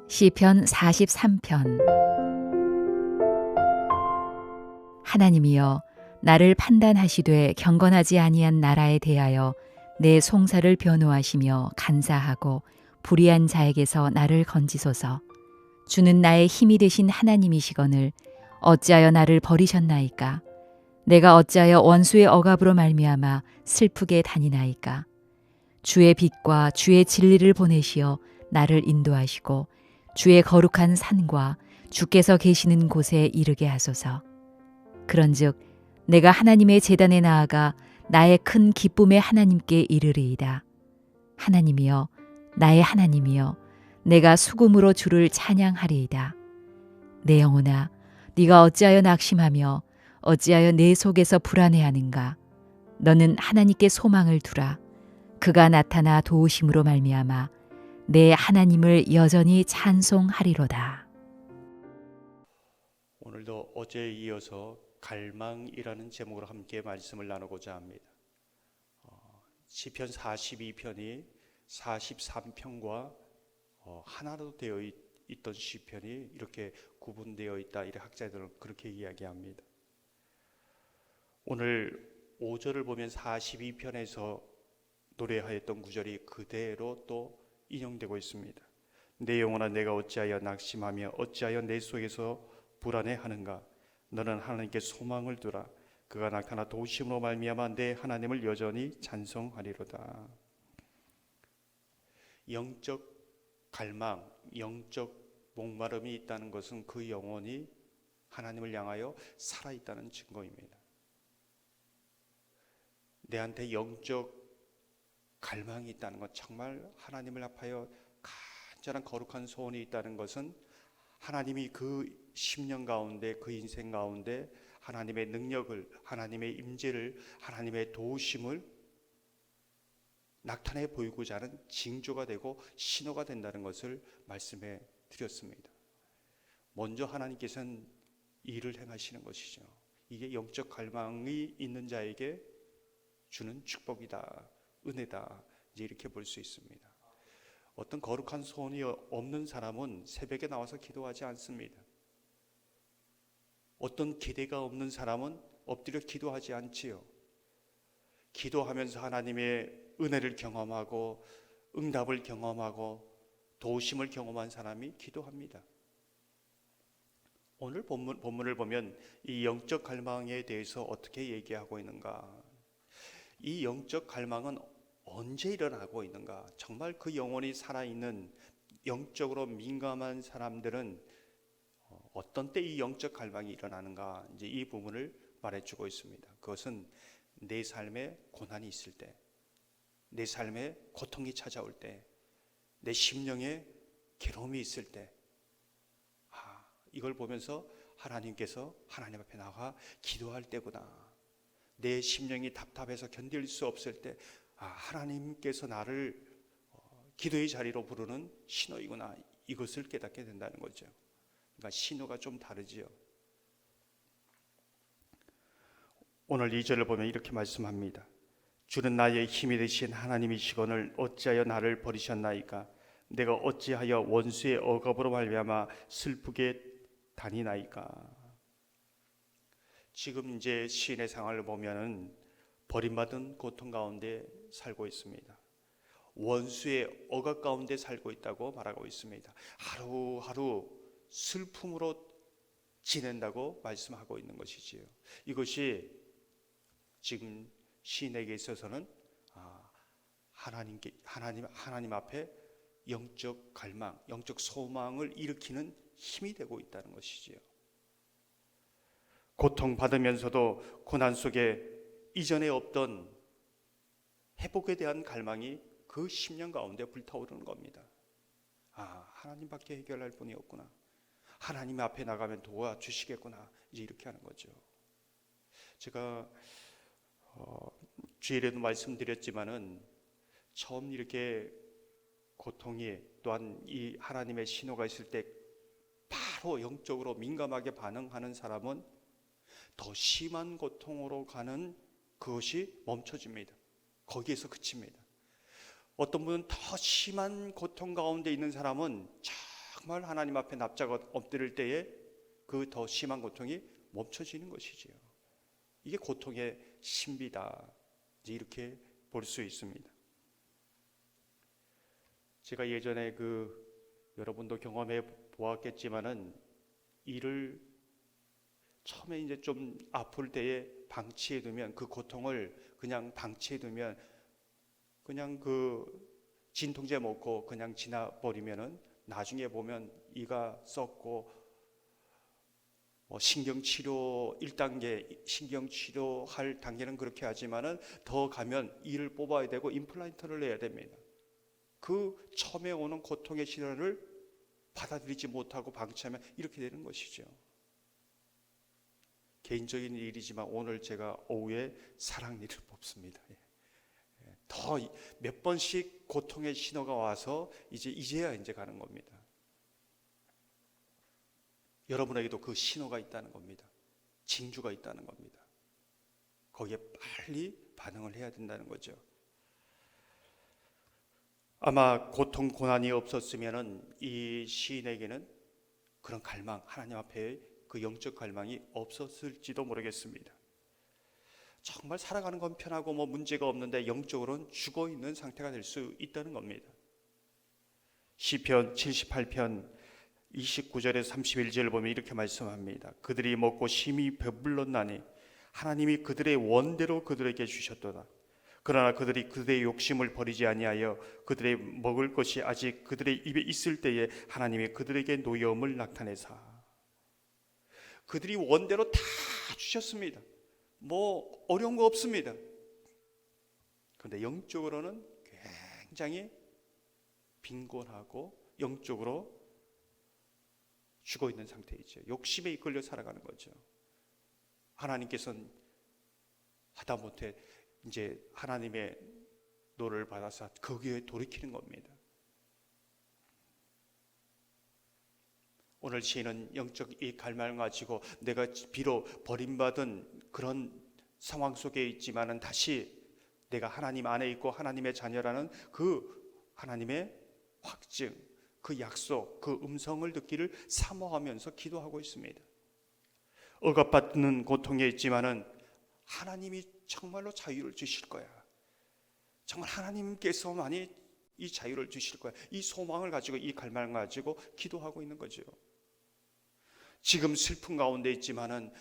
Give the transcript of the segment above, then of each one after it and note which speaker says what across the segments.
Speaker 1: 시편 43편. 하나님이여, 나를 판단하시되 경건하지 아니한 나라에 대하여 내 송사를 변호하시며 간사하고 불의한 자에게서 나를 건지소서. 주는 나의 힘이 되신 하나님이시거늘 어찌하여 나를 버리셨나이까? 내가 어찌하여 원수의 억압으로 말미암아 슬프게 다니나이까? 주의 빛과 주의 진리를 보내시어 나를 인도하시고 주의 거룩한 산과 주께서 계시는 곳에 이르게 하소서. 그런즉 내가 하나님의 제단에 나아가 나의 큰 기쁨의 하나님께 이르리이다. 하나님이여, 나의 하나님이여, 내가 수금으로 주를 찬양하리이다. 내 영혼아, 네가 어찌하여 낙심하며 어찌하여 내 속에서 불안해하는가? 너는 하나님께 소망을 두라. 그가 나타나 도우심으로 말미암아 내 하나님을 여전히 찬송하리로다.
Speaker 2: 오늘도 어제에 이어서 갈망이라는 제목으로 함께 말씀을 나누고자 합니다. 시편 42편이 43편과 하나로 되어 있던 시편이 이렇게 구분되어 있다, 이렇게 학자들은 그렇게 이야기합니다. 오늘 5절을 보면 42편에서 노래하였던 구절이 그대로 또 인용되고 있습니다. 내 영혼아, 내가 어찌하여 낙심하며 어찌하여 내 속에서 불안해하는가? 너는 하나님께 소망을 두라. 그가 나타나 도우심으로 말미암아 내 하나님을 여전히 찬송하리로다. 영적 갈망, 영적 목마름이 있다는 것은 그 영혼이 하나님을 향하여 살아있다는 증거입니다. 내한테 영적 갈망이 있다는 것, 정말 하나님을 앞하여 간절한 거룩한 소원이 있다는 것은 하나님이 그 10년 가운데, 그 인생 가운데 하나님의 능력을, 하나님의 임재를, 하나님의 도우심을 나타내 보이고자 하는 징조가 되고 신호가 된다는 것을 말씀해 드렸습니다. 먼저 하나님께서는 일을 행하시는 것이죠. 이게 영적 갈망이 있는 자에게 주는 축복이다, 은혜다, 이제 이렇게 볼 수 있습니다. 어떤 거룩한 소원이 없는 사람은 새벽에 나와서 기도하지 않습니다. 어떤 기대가 없는 사람은 엎드려 기도하지 않지요. 기도하면서 하나님의 은혜를 경험하고 응답을 경험하고 도우심을 경험한 사람이 기도합니다. 오늘 본문을 보면 이 영적 갈망에 대해서 어떻게 얘기하고 있는가? 이 영적 갈망은 언제 일어나고 있는가? 정말 그 영혼이 살아있는 영적으로 민감한 사람들은 어떤 때 이 영적 갈망이 일어나는가? 이제 이 부분을 말해주고 있습니다. 그것은 내 삶에 고난이 있을 때, 내 삶에 고통이 찾아올 때, 내 심령에 괴로움이 있을 때, 이걸 보면서 하나님께서 하나님 앞에 나가 기도할 때구나. 내 심령이 답답해서 견딜 수 없을 때, 하나님께서 나를 기도의 자리로 부르는 신호이구나, 이것을 깨닫게 된다는 거죠. 그러니까 신호가 좀 다르지요. 오늘 2절을 보면 이렇게 말씀합니다. 주는 나의 힘이 되신 하나님이시거늘 어찌하여 나를 버리셨나이까? 내가 어찌하여 원수의 억압으로 말미암아 슬프게 다니나이까? 지금 이제 시인의 상황을 보면은 버림받은 고통 가운데 살고 있습니다. 원수의 억압 가운데 살고 있다고 말하고 있습니다. 하루하루 슬픔으로 지낸다고 말씀하고 있는 것이지요. 이것이 지금 시인에게 있어서는 하나님 앞에 영적 갈망, 영적 소망을 일으키는 힘이 되고 있다는 것이지요. 고통받으면서도 고난 속에 이전에 없던 회복에 대한 갈망이 그 10년 가운데 불타오르는 겁니다. 하나님밖에 해결할 분이 없구나. 하나님 앞에 나가면 도와주시겠구나. 이제 이렇게 하는 거죠. 제가 주일에도 말씀드렸지만은 처음 이렇게 고통이, 또한 이 하나님의 신호가 있을 때 바로 영적으로 민감하게 반응하는 사람은 더 심한 고통으로 가는 그것이 멈춰집니다. 거기에서 그칩니다. 어떤 분은 더 심한 고통 가운데 있는 사람은 정말 하나님 앞에 납작 엎드릴 때에 그 더 심한 고통이 멈춰지는 것이지요. 이게 고통의 신비다, 이제 이렇게 볼 수 있습니다. 제가 예전에 여러분도 경험해 보았겠지만은 이를 처음에 이제 좀 아플 때에 방치해 두면, 그 고통을 그냥 방치해 두면, 그냥 진통제 먹고 그냥 지나버리면은 나중에 보면 이가 썩고, 신경치료 1단계, 신경치료할 단계는 그렇게 하지만은 더 가면 이를 뽑아야 되고 임플란트를 내야 됩니다. 그 처음에 오는 고통의 시련을 받아들이지 못하고 방치하면 이렇게 되는 것이죠. 개인적인 일이지만 오늘 제가 오후에 사랑니를 뽑습니다. 더 몇 번씩 고통의 신호가 와서 이제야 이제 가는 겁니다. 여러분에게도 그 신호가 있다는 겁니다. 징조가 있다는 겁니다. 거기에 빨리 반응을 해야 된다는 거죠. 아마 고통, 고난이 없었으면은 이 시인에게는 그런 갈망, 하나님 앞에 그 영적 갈망이 없었을지도 모르겠습니다. 정말 살아가는 건 편하고 문제가 없는데 영적으로는 죽어 있는 상태가 될 수 있다는 겁니다. 시편 78편 29절에서 31절을 보면 이렇게 말씀합니다. 그들이 먹고 심히 배불렀나니 하나님이 그들의 원대로 그들에게 주셨도다. 그러나 그들이 그들의 욕심을 버리지 아니하여 그들의 먹을 것이 아직 그들의 입에 있을 때에 하나님이 그들에게 노여움을 나타내사. 그들이 원대로 다 주셨습니다. 어려운 거 없습니다. 그런데 영적으로는 굉장히 빈곤하고 영적으로 죽어 있는 상태이죠. 욕심에 이끌려 살아가는 거죠. 하나님께서는 하다못해 이제 하나님의 노를 받아서 거기에 돌이키는 겁니다. 오늘 시인은 영적 이 갈망을 가지고 내가 비록 버림받은 그런 상황 속에 있지만은 다시 내가 하나님 안에 있고 하나님의 자녀라는 그 하나님의 확증, 그 약속, 그 음성을 듣기를 사모하면서 기도하고 있습니다. 억압받는 고통에 있지만은 하나님이 정말로 자유를 주실 거야. 정말 하나님께서만이 이 자유를 주실 거야. 이 소망을 가지고, 이 갈망을 가지고 기도하고 있는 거죠. 지금 슬픔 가운데 있지만은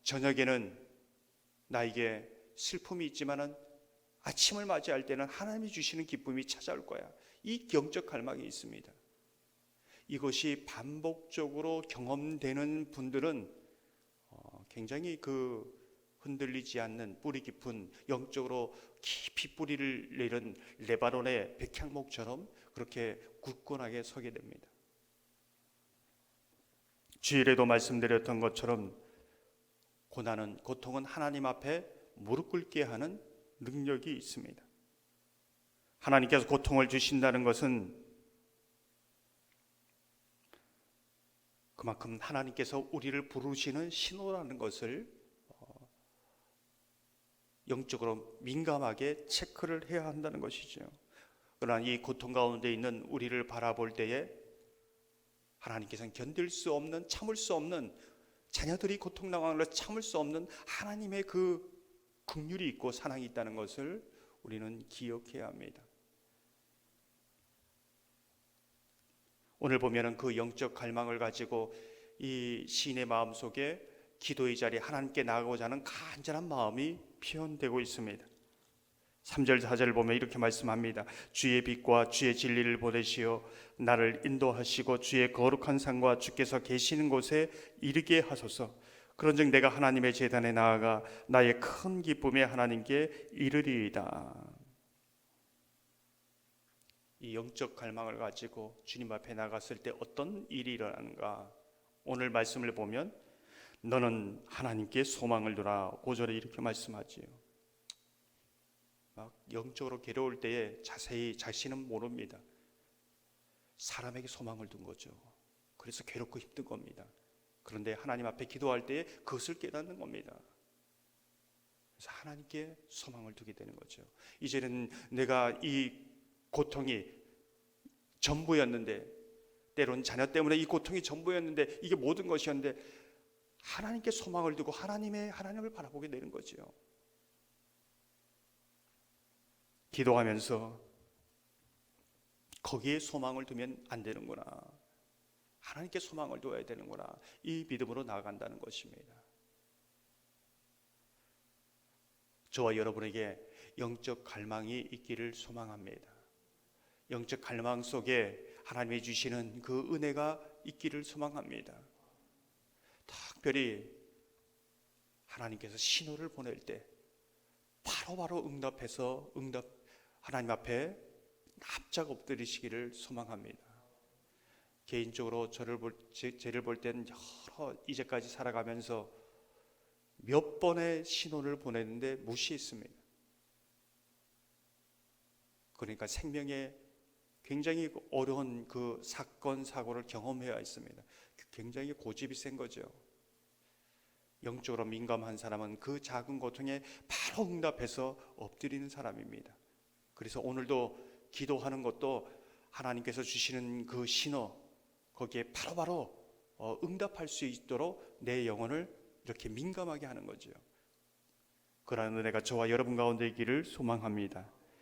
Speaker 2: 저녁에는 나에게 슬픔이 있지만은 아침을 맞이할 때는 하나님이 주시는 기쁨이 찾아올 거야. 이 영적 갈망이 있습니다. 이것이 반복적으로 경험되는 분들은 굉장히 흔들리지 않는 뿌리 깊은 영적으로 깊이 뿌리를 내린 레바논의 백향목처럼 그렇게 굳건하게 서게 됩니다. 주일에도 말씀드렸던 것처럼 고통은 하나님 앞에 무릎 꿇게 하는 능력이 있습니다. 하나님께서 고통을 주신다는 것은 그만큼 하나님께서 우리를 부르시는 신호라는 것을 영적으로 민감하게 체크를 해야 한다는 것이죠. 그러나 이 고통 가운데 있는 우리를 바라볼 때에 하나님께서는 견딜 수 없는, 참을 수 없는, 자녀들이 고통 상황을 참을 수 없는 하나님의 그 긍휼이 있고 사랑이 있다는 것을 우리는 기억해야 합니다. 오늘 보면은 그 영적 갈망을 가지고 이 시인의 마음속에 기도의 자리에 하나님께 나아가고자 하는 간절한 마음이 표현되고 있습니다. 3절 4절을 보면 이렇게 말씀합니다. 주의 빛과 주의 진리를 보내시어 나를 인도하시고 주의 거룩한 산과 주께서 계시는 곳에 이르게 하소서. 그런즉 내가 하나님의 제단에 나아가 나의 큰 기쁨에 하나님께 이르리이다. 이 영적 갈망을 가지고 주님 앞에 나갔을 때 어떤 일이 일어나는가? 오늘 말씀을 보면 너는 하나님께 소망을 두라. 5절에 이렇게 말씀하지요. 막 영적으로 괴로울 때에 자세히 자신은 모릅니다. 사람에게 소망을 둔 거죠. 그래서 괴롭고 힘든 겁니다. 그런데 하나님 앞에 기도할 때에 그것을 깨닫는 겁니다. 그래서 하나님께 소망을 두게 되는 거죠. 이제는 내가 이 고통이 전부였는데 때론 자녀 때문에 이 고통이 전부였는데, 이게 모든 것이었는데 하나님께 소망을 두고 하나님을 바라보게 되는 거죠. 기도하면서 거기에 소망을 두면 안 되는구나, 하나님께 소망을 두어야 되는구나, 이 믿음으로 나아간다는 것입니다. 저와 여러분에게 영적 갈망이 있기를 소망합니다. 영적 갈망 속에 하나님이 주시는 그 은혜가 있기를 소망합니다. 특별히 하나님께서 신호를 보낼 때 바로바로 응답해서 하나님 앞에 납작 엎드리시기를 소망합니다. 개인적으로 저를 볼 때는 이제까지 살아가면서 몇 번의 신호를 보냈는데 무시했습니다. 그러니까 생명에 굉장히 어려운 그 사건 사고를 경험해야 했습니다. 굉장히 고집이 센 거죠. 영적으로 민감한 사람은 그 작은 고통에 바로 응답해서 엎드리는 사람입니다. 그래서 오늘도 기도하는 것도 하나님께서 주시는 그 신호, 거기에 바로바로 응답할 수 있도록 내 영혼을 이렇게 민감하게 하는 거죠. 그러한 은혜가 저와 여러분 가운데 있기를 소망합니다.